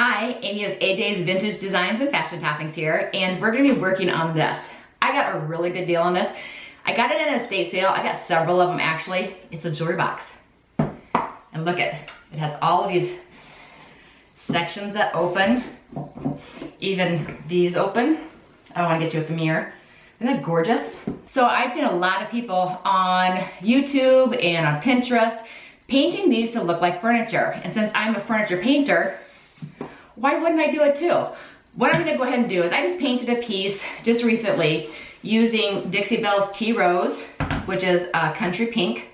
Hi, Amy with AJ's Vintage Designs and Fashion Toppings here, and we're gonna be working on this. I got a really good deal on this. I got it in an estate sale. I got several of them actually. It's a jewelry box. And look it has all of these sections that open. Even these open. I don't wanna get you with the mirror. Isn't that gorgeous? So I've seen a lot of people on YouTube and on Pinterest painting these to look like furniture. And since I'm a furniture painter, why wouldn't I do it too? What I'm gonna go ahead and do is I just painted a piece just recently using Dixie Belle's Tea Rose, which is a country pink,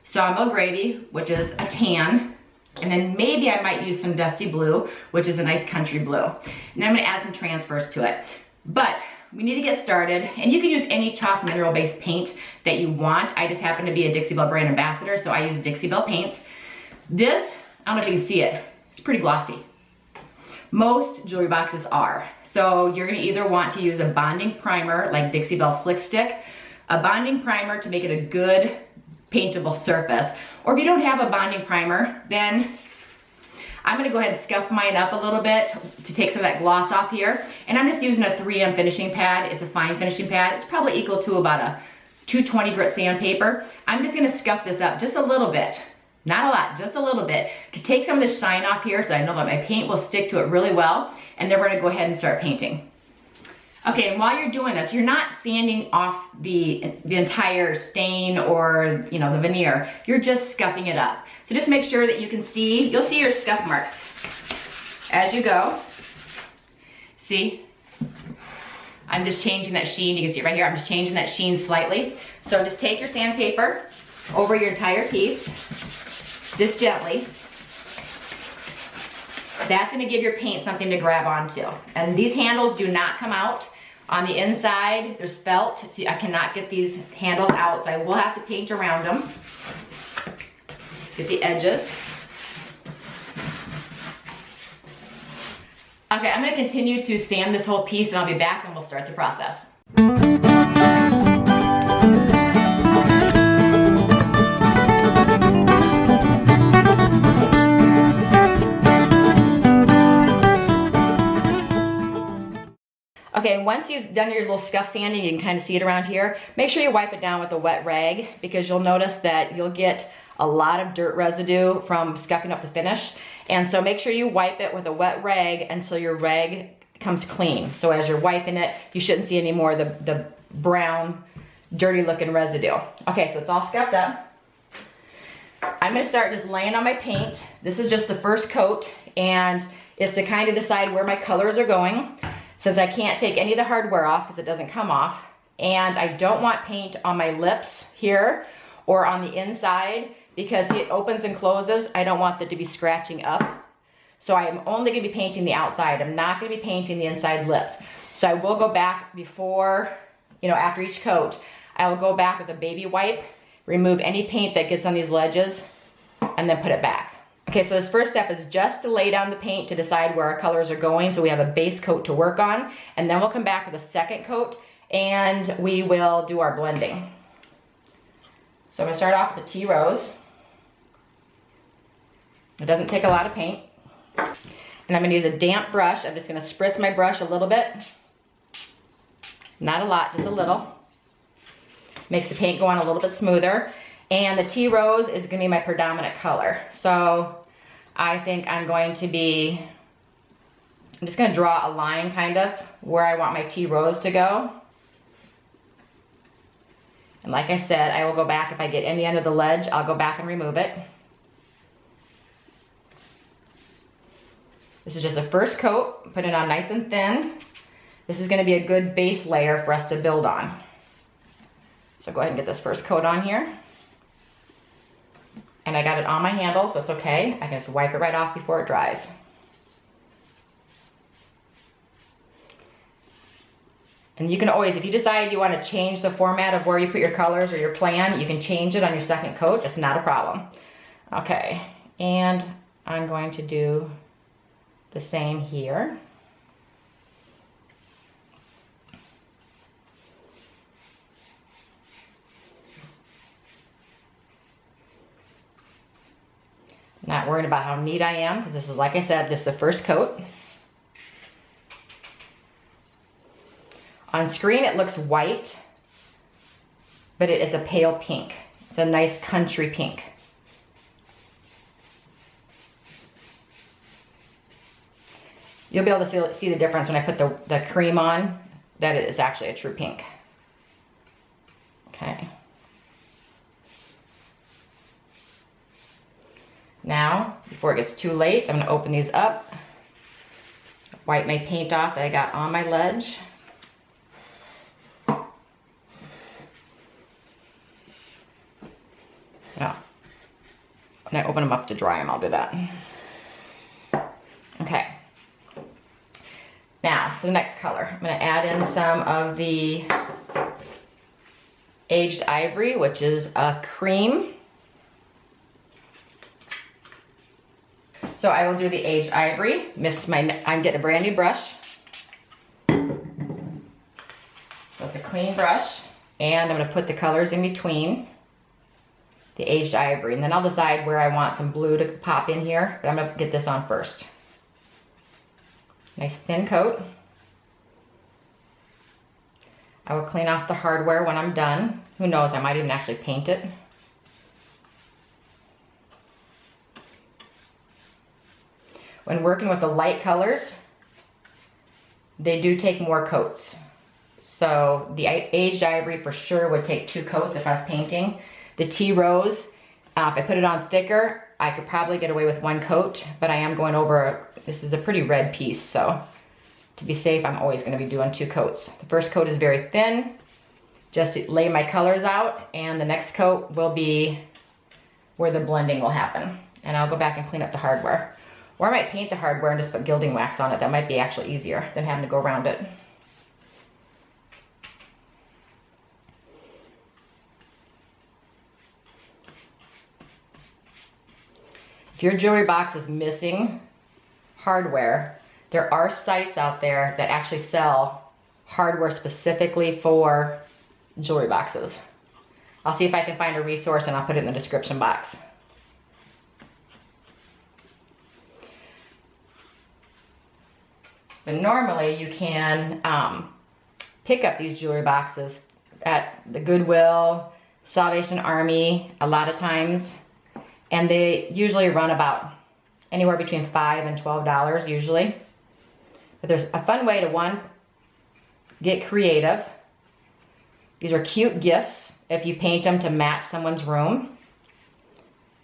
Sawmill Gravy, which is a tan, and then maybe I might use some Dusty Blue, which is a nice country blue. And I'm gonna add some transfers to it. But we need to get started, and you can use any chalk mineral-based paint that you want. I just happen to be a Dixie Belle brand ambassador, so I use Dixie Belle Paints. This, I don't know if you can see it, it's pretty glossy. Most jewelry boxes are. So you're gonna either want to use a bonding primer like Dixie Belle Slick Stick, a bonding primer to make it a good paintable surface, or if you don't have a bonding primer, then I'm gonna go ahead and scuff mine up a little bit to take some of that gloss off here. And I'm just using a 3M finishing pad. It's a fine finishing pad. It's probably equal to about a 220 grit sandpaper. I'm just gonna scuff this up just a little bit. Not a lot, just a little bit. To take some of the shine off here so I know that my paint will stick to it really well. And then we're gonna go ahead and start painting. Okay, and while you're doing this, you're not sanding off the entire stain or the veneer. You're just scuffing it up. So just make sure that you can see, you'll see your scuff marks as you go. See? I'm just changing that sheen. You can see it right here. I'm just changing that sheen slightly. So just take your sandpaper over your entire piece, just gently. That's gonna give your paint something to grab onto. And these handles do not come out. On the inside, there's felt. See, I cannot get these handles out, so I will have to paint around them. Get the edges. Okay, I'm gonna continue to sand this whole piece and I'll be back and we'll start the process. Okay, and once you've done your little scuff sanding, you can kind of see it around here, make sure you wipe it down with a wet rag because you'll notice that you'll get a lot of dirt residue from scuffing up the finish. And so make sure you wipe it with a wet rag until your rag comes clean. So as you're wiping it, you shouldn't see any more of the brown, dirty looking residue. Okay, so it's all scuffed up. I'm gonna start just laying on my paint. This is just the first coat, and it's to kind of decide where my colors are going. Since I can't take any of the hardware off because it doesn't come off, and I don't want paint on my lips here or on the inside because it opens and closes. I don't want it to be scratching up. So I am only gonna be painting the outside. I'm not gonna be painting the inside lips. So I will go back before, after each coat, I will go back with a baby wipe, remove any paint that gets on these ledges, and then put it back. Okay, so this first step is just to lay down the paint to decide where our colors are going so we have a base coat to work on, and then we'll come back with a second coat and we will do our blending. So I'm gonna start off with the Tea Rose. It doesn't take a lot of paint. And I'm gonna use a damp brush. I'm just gonna spritz my brush a little bit. Not a lot, just a little. Makes the paint go on a little bit smoother. And the Tea Rose is gonna be my predominant color. So I think I'm just gonna draw a line kind of where I want my Tea Rose to go. And like I said, I will go back if I get any end of the ledge, I'll go back and remove it. This is just a first coat, put it on nice and thin. This is gonna be a good base layer for us to build on. So go ahead and get this first coat on here. And I got it on my handles, that's okay. I can just wipe it right off before it dries. And you can always, if you decide you want to change the format of where you put your colors or your plan, you can change it on your second coat, it's not a problem. Okay, and I'm going to do the same here. Not not worrying about how neat I am, because this is, like I said, just the first coat. On screen it looks white, but it is a pale pink. It's a nice country pink. You'll be able to see the difference when I put the cream on, that it is actually a true pink. Okay. Now, before it gets too late, I'm gonna open these up, wipe my paint off that I got on my ledge. Now, when I open them up to dry them, I'll do that. Okay. Now, for the next color, I'm gonna add in some of the Aged Ivory, which is a cream. So I will do the Aged Ivory. I'm getting a brand new brush. So it's a clean brush. And I'm gonna put the colors in between the Aged Ivory. And then I'll decide where I want some blue to pop in here, but I'm gonna get this on first. Nice thin coat. I will clean off the hardware when I'm done. Who knows, I might even actually paint it. When working with the light colors, they do take more coats. So the Aged Ivory for sure would take 2 coats if I was painting. The Tea Rose, if I put it on thicker, I could probably get away with 1 coat, but I am going over, this is a pretty red piece, so to be safe, I'm always gonna be doing 2 coats. The first coat is very thin, just to lay my colors out, and the next coat will be where the blending will happen. And I'll go back and clean up the hardware. Or I might paint the hardware and just put gilding wax on it. That might be actually easier than having to go around it. If your jewelry box is missing hardware, there are sites out there that actually sell hardware specifically for jewelry boxes. I'll see if I can find a resource and I'll put it in the description box. But normally you can pick up these jewelry boxes at the Goodwill, Salvation Army, a lot of times. And they usually run about anywhere between $5 and $12 usually. But there's a fun way to, one, get creative. These are cute gifts if you paint them to match someone's room.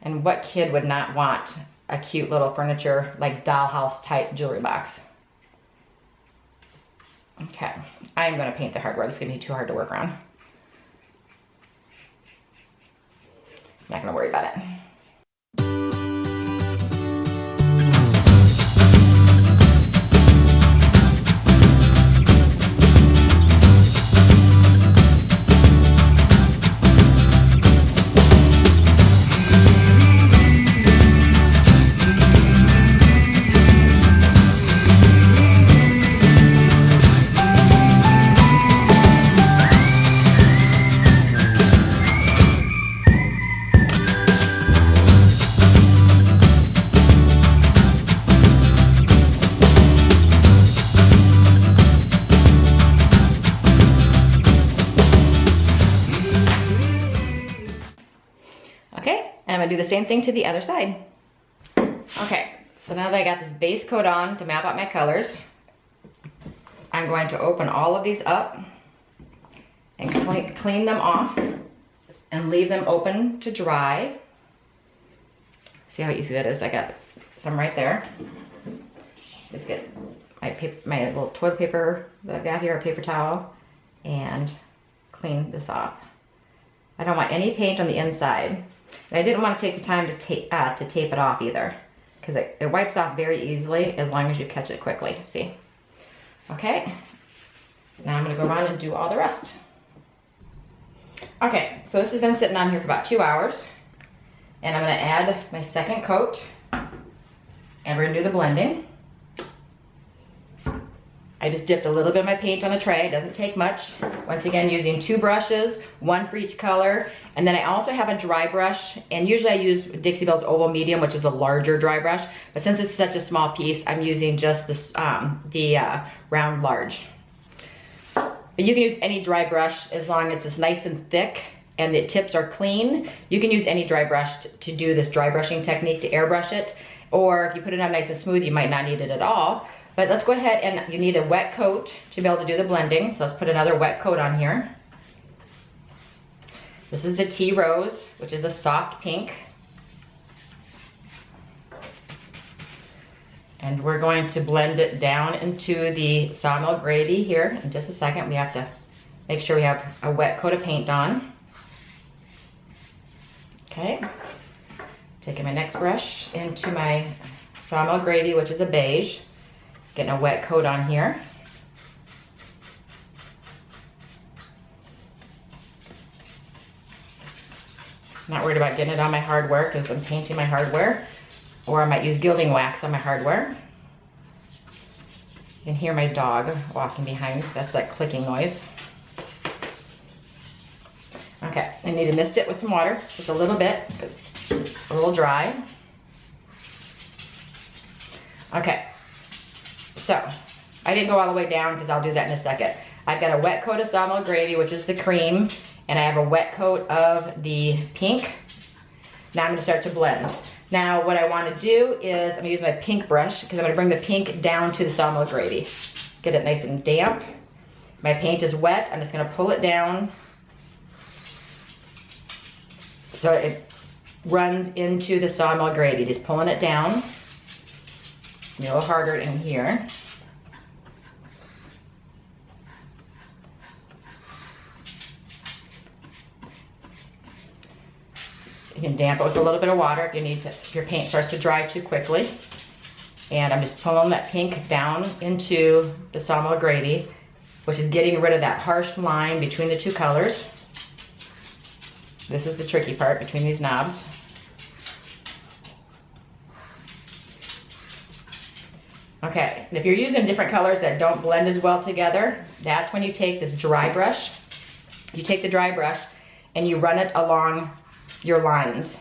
And what kid would not want a cute little furniture, like dollhouse type jewelry box? Okay, I'm gonna paint the hardware. This is gonna be too hard to work around. I'm not gonna worry about it. Do the same thing to the other side. Okay, so now that I got this base coat on to map out my colors, I'm going to open all of these up and clean them off and leave them open to dry. See how easy that is? I got some right there. Just get my little toilet paper that I've got here, a paper towel, and clean this off. I don't want any paint on the inside. And I didn't want to take the time to tape it off either, because it wipes off very easily as long as you catch it quickly. See? Okay. Now I'm going to go around and do all the rest. Okay, so this has been sitting on here for about 2 hours. And I'm going to add my second coat. And we're going to do the blending. I just dipped a little bit of my paint on a tray. It doesn't take much. Once again, using 2 brushes, 1 for each color. And then I also have a dry brush, and usually I use Dixie Belle's Oval Medium, which is a larger dry brush. But since it's such a small piece, I'm using just this, the round large. But you can use any dry brush as long as it's nice and thick and the tips are clean. You can use any dry brush to do this dry brushing technique, to airbrush it. Or if you put it on nice and smooth, you might not need it at all. But let's go ahead, and you need a wet coat to be able to do the blending. So let's put another wet coat on here. This is the Tea Rose, which is a soft pink. And we're going to blend it down into the sawmill gravy here. In just a second, we have to make sure we have a wet coat of paint on. Okay, taking my next brush into my sawmill gravy, which is a beige. Getting a wet coat on here. Not worried about getting it on my hardware because I'm painting my hardware. Or I might use gilding wax on my hardware. You can hear my dog walking behind. That's that clicking noise. Okay, I need to mist it with some water, just a little bit, because it's a little dry. Okay. So, I didn't go all the way down because I'll do that in a second. I've got a wet coat of sawmill gravy, which is the cream, and I have a wet coat of the pink. Now I'm going to start to blend. Now what I want to do is, I'm going to use my pink brush because I'm going to bring the pink down to the sawmill gravy. Get it nice and damp. My paint is wet. I'm just going to pull it down so it runs into the sawmill gravy. Just pulling it down. It's a little harder in here. You can damp it with a little bit of water if you need to, if your paint starts to dry too quickly. And I'm just pulling that pink down into the sawmill gravy, which is getting rid of that harsh line between the 2 colors. This is the tricky part between these knobs. Okay, and if you're using different colors that don't blend as well together, that's when you take this dry brush. You take the dry brush and you run it along your lines.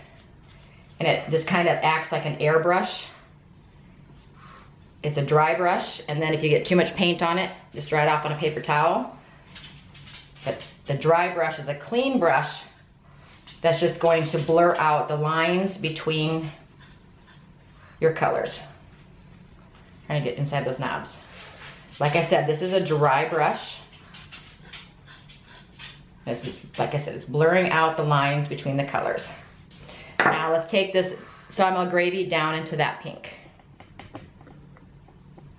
And it just kind of acts like an airbrush. It's a dry brush, and then if you get too much paint on it, just dry it off on a paper towel. But the dry brush is a clean brush that's just going to blur out the lines between your colors. Trying to get inside those knobs. Like I said, this is a dry brush. This is, like I said, it's blurring out the lines between the colors. Now let's take this sawmill gravy down into that pink.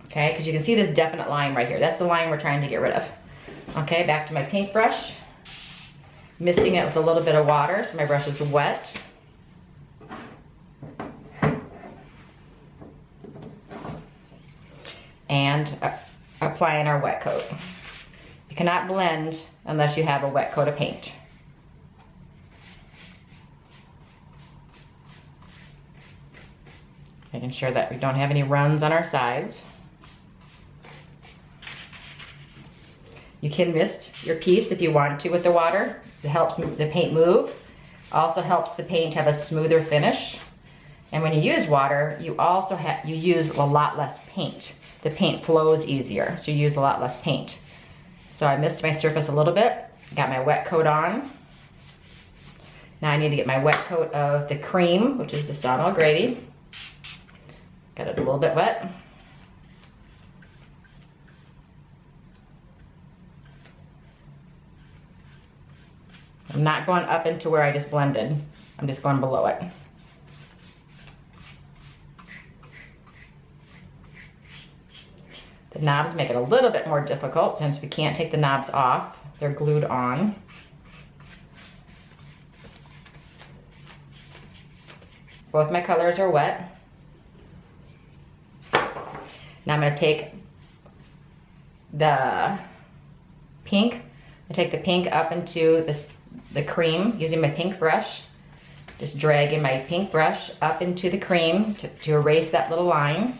Okay, because you can see this definite line right here. That's the line we're trying to get rid of. Okay, back to my pink brush. Misting it with a little bit of water so my brush is wet. And applying our wet coat. You cannot blend unless you have a wet coat of paint. Making sure that we don't have any runs on our sides. You can mist your piece if you want to with the water. It helps the paint move. Also helps the paint have a smoother finish. And when you use water, you also use a lot less paint. The paint flows easier, so you use a lot less paint. So I misted my surface a little bit. Got my wet coat on. Now I need to get my wet coat of the cream, which is the sawmill gravy. Got it a little bit wet. I'm not going up into where I just blended. I'm just going below it. The knobs make it a little bit more difficult since we can't take the knobs off. They're glued on. Both my colors are wet. Now I'm going to take the pink. I take the pink up into the cream using my pink brush. Just dragging my pink brush up into the cream to erase that little line.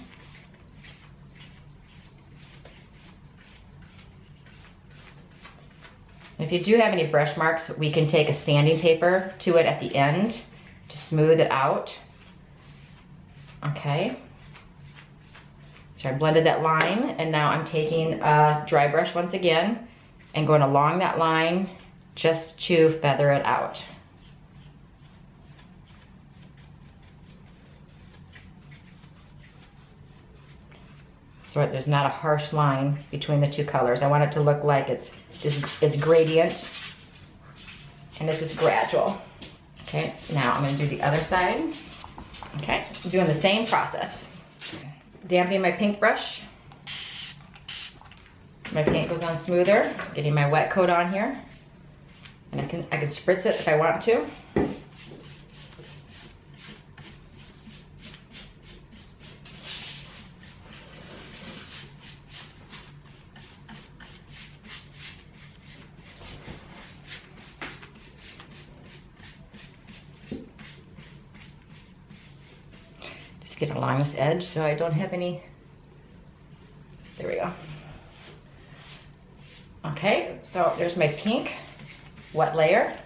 If you do have any brush marks, we can take a sanding paper to it at the end to smooth it out. Okay. So I blended that line, and now I'm taking a dry brush once again and going along that line just to feather it out. So there's not a harsh line between the two colors. I want it to look like it's gradient and it's just gradual. Okay, now I'm gonna do the other side. Okay, I'm doing the same process. Dampening my pink brush. My paint goes on smoother. Getting my wet coat on here. And I can spritz it if I want to. Get along this edge so I don't have any. There we go. Okay, so there's my pink wet layer.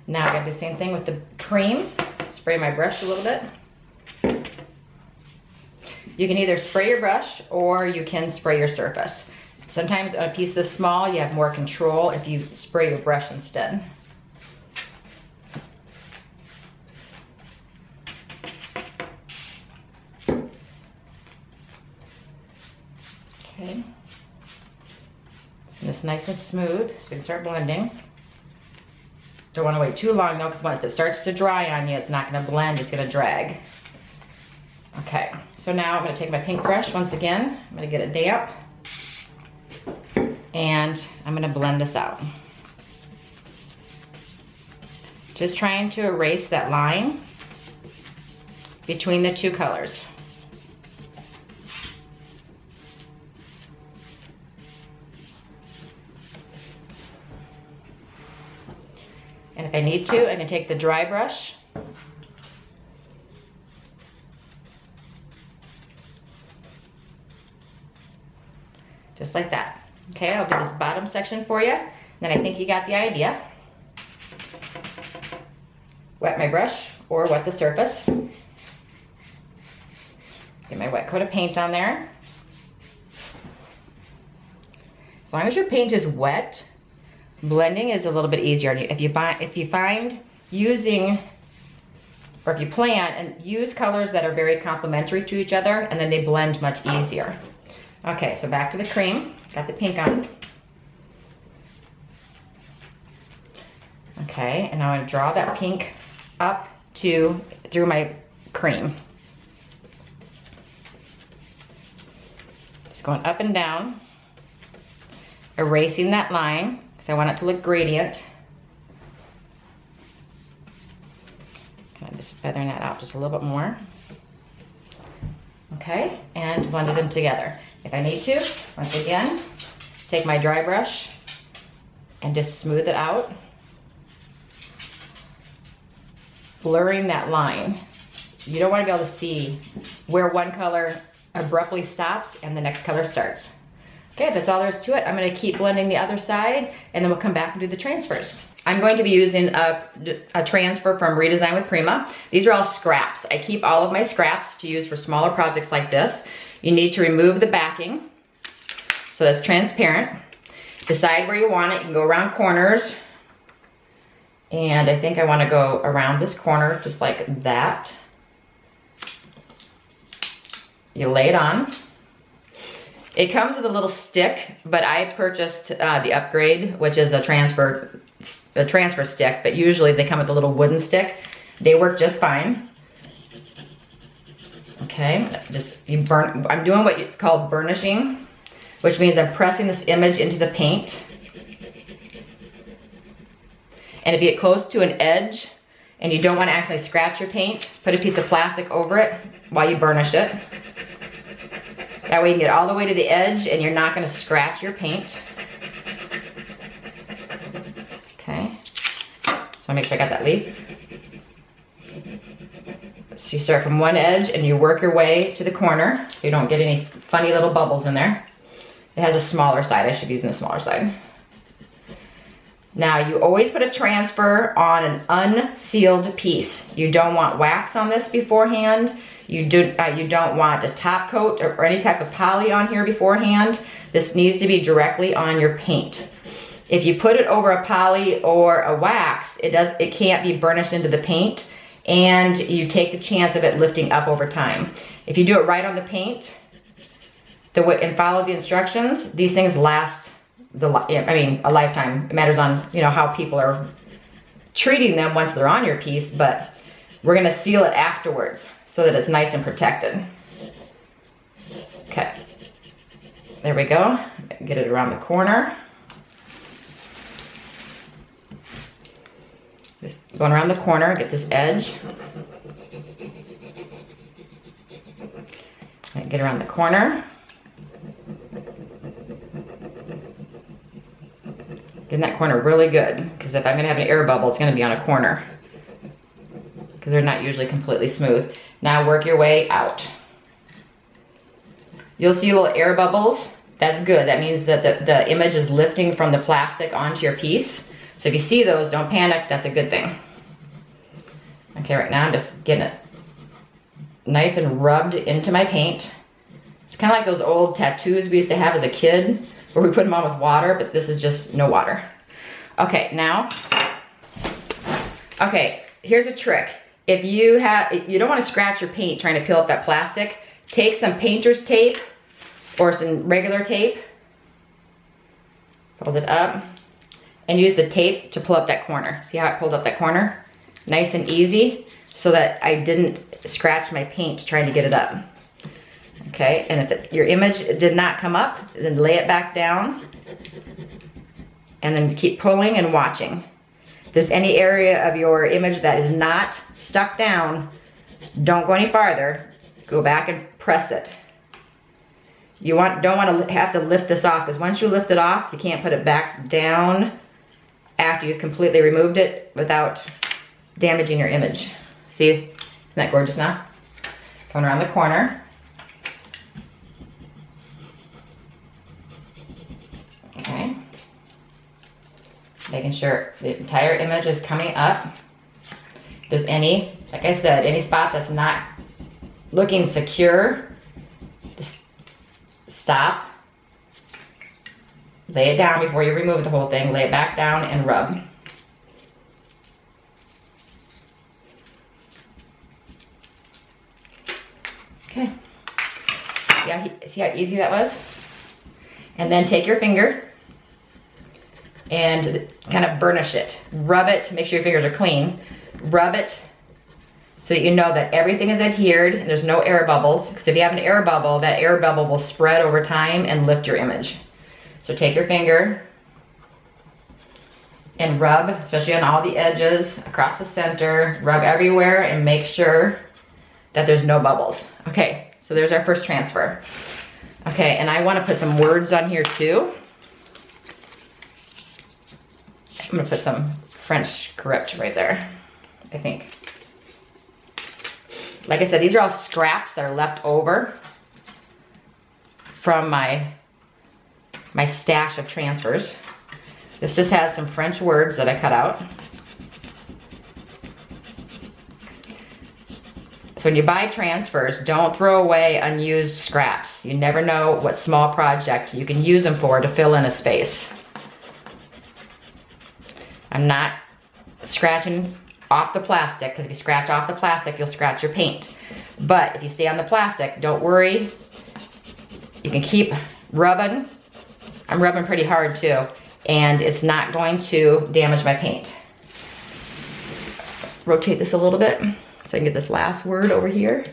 Now I gotta do the same thing with the cream. Spray my brush a little bit. You can either spray your brush or you can spray your surface. Sometimes on a piece this small you have more control if you spray your brush instead. Okay, so it's nice and smooth, so we can start blending. Don't want to wait too long though, because once it starts to dry on you, it's not going to blend, it's going to drag. Okay, so now I'm going to take my pink brush once again. I'm going to get it damp, and I'm going to blend this out. Just trying to erase that line between the two colors. And if I need to, I can take the dry brush just like that. Okay, I'll do this bottom section for you. Then I think you got the idea. Wet my brush or wet the surface. Get my wet coat of paint on there. As long as your paint is wet, blending is a little bit easier. If you find using, or if you plan and use colors that are very complementary to each other, and then they blend much easier. Okay, so back to the cream. Got the pink on. Okay, and now I'm gonna draw that pink up through my cream. Just going up and down, erasing that line. I want it to look gradient. I'm just feathering that out just a little bit more. Okay, and blended them together. If I need to, once again, take my dry brush and just smooth it out. Blurring that line. You don't want to be able to see where one color abruptly stops and the next color starts. Okay, that's all there is to it. I'm gonna keep blending the other side, and then we'll come back and do the transfers. I'm going to be using a transfer from Redesign with Prima. These are all scraps. I keep all of my scraps to use for smaller projects like this. You need to remove the backing, so that's transparent. Decide where you want it. You can go around corners, and I think I wanna go around this corner just like that. You lay it on. It comes with a little stick, but I purchased the upgrade, which is a transfer stick, but usually they come with a little wooden stick. They work just fine. Okay, I'm doing what it's called burnishing, which means I'm pressing this image into the paint. And if you get close to an edge and you don't want to accidentally scratch your paint, put a piece of plastic over it while you burnish it. That way you can get all the way to the edge and you're not going to scratch your paint. Okay, so make sure I got that leaf. So you start from one edge and you work your way to the corner so you don't get any funny little bubbles in there. It has a smaller side. I should be using a smaller side. Now you always put a transfer on an unsealed piece. You don't want wax on this beforehand. You don't want a top coat or any type of poly on here beforehand. This needs to be directly on your paint. If you put it over a poly or a wax, it can't be burnished into the paint, and you take the chance of it lifting up over time. If you do it right on the paint and follow the instructions, these things last a lifetime. It matters on, you know, how people are treating them once they're on your piece, but we're gonna seal it afterwards so that it's nice and protected. Okay, there we go. Get it around the corner. Just going around the corner, get this edge. Get around the corner. Getting that corner really good, because if I'm gonna have an air bubble, it's gonna be on a corner, because they're not usually completely smooth. Now work your way out. You'll see little air bubbles. That's good. That means that the image is lifting from the plastic onto your piece. So if you see those, don't panic, that's a good thing. Okay, right now I'm just getting it nice and rubbed into my paint. It's kind of like those old tattoos we used to have as a kid, where we put them on with water, but this is just no water. Okay, now, here's a trick. If you don't want to scratch your paint trying to peel up that plastic, take some painter's tape or some regular tape, fold it up, and use the tape to pull up that corner. See how it pulled up that corner? Nice and easy, so that I didn't scratch my paint trying to get it up. Okay, and if your image did not come up, then lay it back down, and then keep pulling and watching. If there's any area of your image that is not stuck down, don't go any farther. Go back and press it. You don't want to have to lift this off, because once you lift it off, you can't put it back down after you've completely removed it without damaging your image. See, isn't that gorgeous now? Coming around the corner. Okay. Making sure the entire image is coming up. If there's any, like I said, any spot that's not looking secure, just stop. Lay it down before you remove the whole thing. Lay it back down and rub. Okay. See how easy that was? And then take your finger and kind of burnish it. Rub it, make sure your fingers are clean. Rub it so that you know that everything is adhered and there's no air bubbles. Because if you have an air bubble, that air bubble will spread over time and lift your image. So take your finger and rub, especially on all the edges, across the center, rub everywhere and make sure that there's no bubbles. Okay, so there's our first transfer. Okay, and I want to put some words on here too. I'm gonna put some French script right there, I think. Like I said, these are all scraps that are left over from my stash of transfers. This just has some French words that I cut out. So when you buy transfers, don't throw away unused scraps. You never know what small project you can use them for to fill in a space. I'm not scratching off the plastic, because if you scratch off the plastic, you'll scratch your paint. But if you stay on the plastic, don't worry. You can keep rubbing. I'm rubbing pretty hard too, and it's not going to damage my paint. Rotate this a little bit so I can get this last word over here.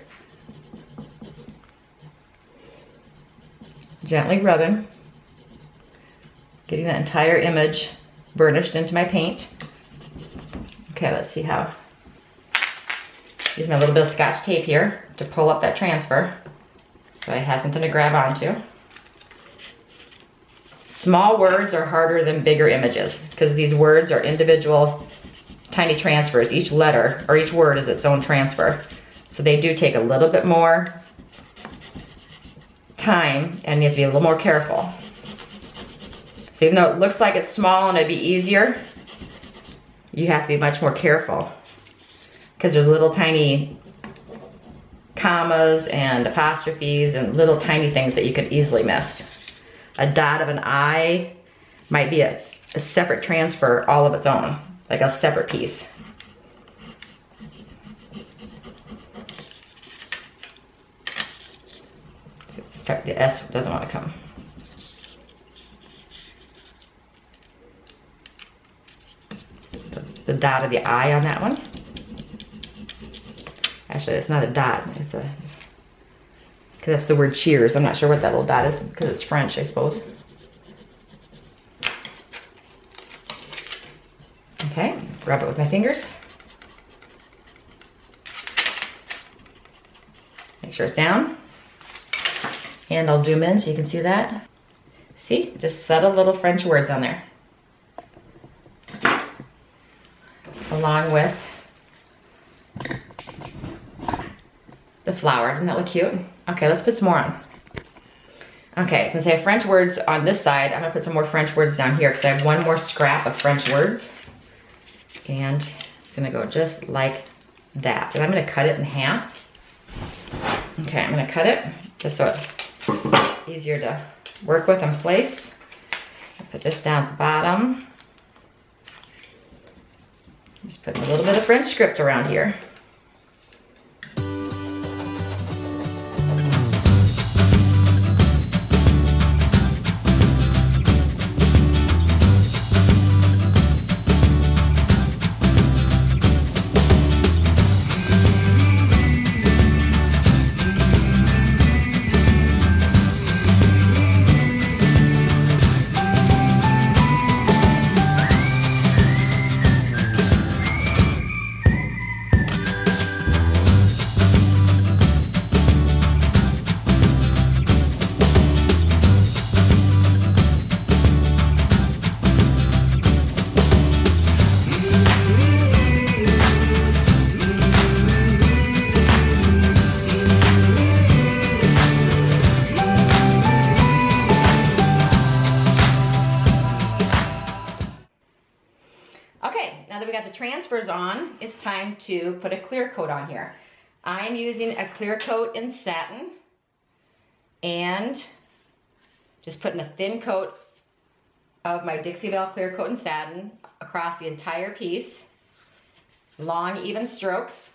Gently rubbing, getting that entire image burnished into my paint. Okay, let's see how. Use my little bit of Scotch tape here to pull up that transfer so I have something to grab onto. Small words are harder than bigger images, because these words are individual tiny transfers. Each letter or each word is its own transfer. So they do take a little bit more time, and you have to be a little more careful. So even though it looks like it's small and it'd be easier, you have to be much more careful because there's little tiny commas and apostrophes and little tiny things that you could easily miss. A dot of an I might be a separate transfer all of its own, like a separate piece. The S doesn't want to come. The dot of the I on that one. Actually, it's not a dot. It's a, because that's the word cheers. I'm not sure what that little dot is because it's French, I suppose. Okay, rub it with my fingers. Make sure it's down. And I'll zoom in so you can see that. See, just subtle little French words on there. Along with the flower. Doesn't that look cute? Okay, let's put some more on. Okay, since I have French words on this side, I'm gonna put some more French words down here because I have one more scrap of French words. And it's gonna go just like that. And I'm gonna cut it in half. Okay, I'm gonna cut it just so it's easier to work with and place. I'll put this down at the bottom. Just put a little bit of French script around here. Now that we got the transfers on, it's time to put a clear coat on here. I'm using a clear coat in satin and just putting a thin coat of my Dixie Belle clear coat in satin across the entire piece. Long, even strokes.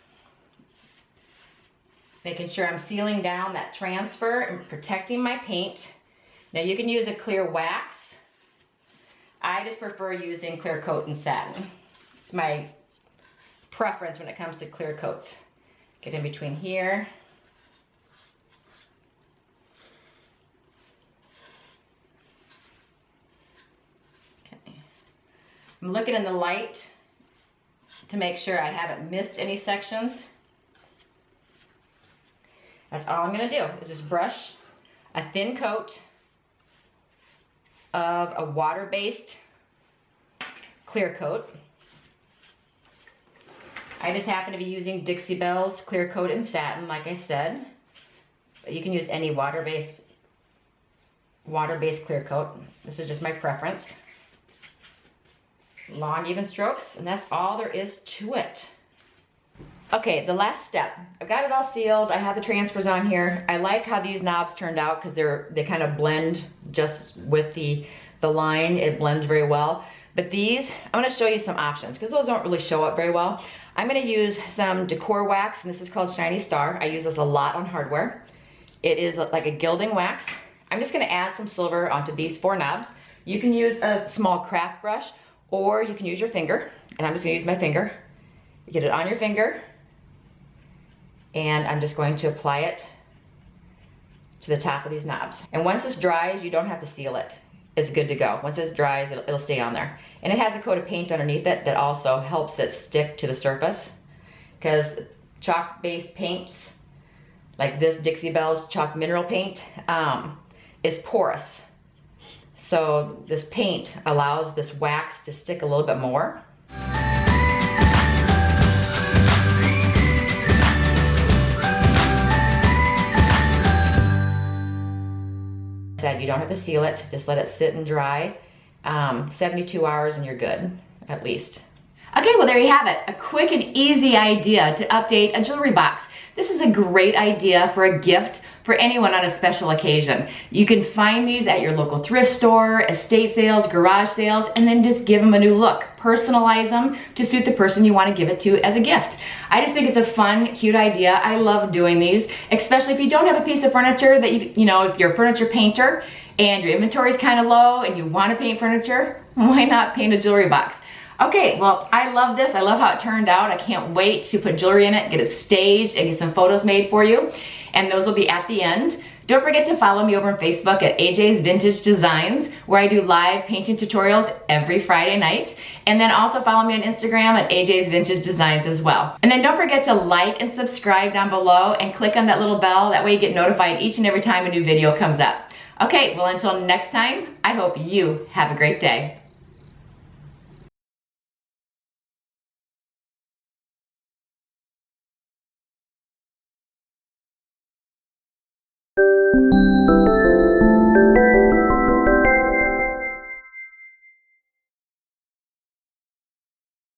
Making sure I'm sealing down that transfer and protecting my paint. Now you can use a clear wax. I just prefer using clear coat in satin. It's my preference when it comes to clear coats. Get in between here. Okay. I'm looking in the light to make sure I haven't missed any sections. That's all I'm gonna do is just brush a thin coat of a water-based clear coat. I just happen to be using Dixie Belle's clear coat in satin, like I said. But you can use any water-based clear coat. This is just my preference. Long, even strokes, and that's all there is to it. Okay, the last step. I've got it all sealed. I have the transfers on here. I like how these knobs turned out because they kind of blend just with the line. It blends very well. But these, I'm gonna show you some options because those don't really show up very well. I'm gonna use some decor wax, and this is called Shiny Star. I use this a lot on hardware. It is like a gilding wax. I'm just gonna add some silver onto these 4 knobs. You can use a small craft brush or you can use your finger, and I'm just gonna use my finger. You get it on your finger, and I'm just going to apply it to the top of these knobs. And once this dries, you don't have to seal it. It's good to go. Once it dries, it'll stay on there. And it has a coat of paint underneath it that also helps it stick to the surface. Because chalk-based paints, like this Dixie Belle's chalk mineral paint, is porous. So this paint allows this wax to stick a little bit more. Said you don't have to seal it, just let it sit and dry, 72 hours and you're good, at least. Okay, well there you have it. A quick and easy idea to update a jewelry box. This is a great idea for a gift for anyone on a special occasion. You can find these at your local thrift store, estate sales, garage sales, and then just give them a new look. Personalize them to suit the person you want to give it to as a gift. I just think it's a fun, cute idea. I love doing these, especially if you don't have a piece of furniture that you know, if you're a furniture painter and your inventory is kind of low and you want to paint furniture, why not paint a jewelry box? Okay, well, I love this. I love how it turned out. I can't wait to put jewelry in it, get it staged, and get some photos made for you. And those will be at the end. Don't forget to follow me over on Facebook at AJ's Vintage Designs, where I do live painting tutorials every Friday night. And then also follow me on Instagram at AJ's Vintage Designs as well. And then don't forget to like and subscribe down below and click on that little bell. That way you get notified each and every time a new video comes up. Okay, well, until next time, I hope you have a great day.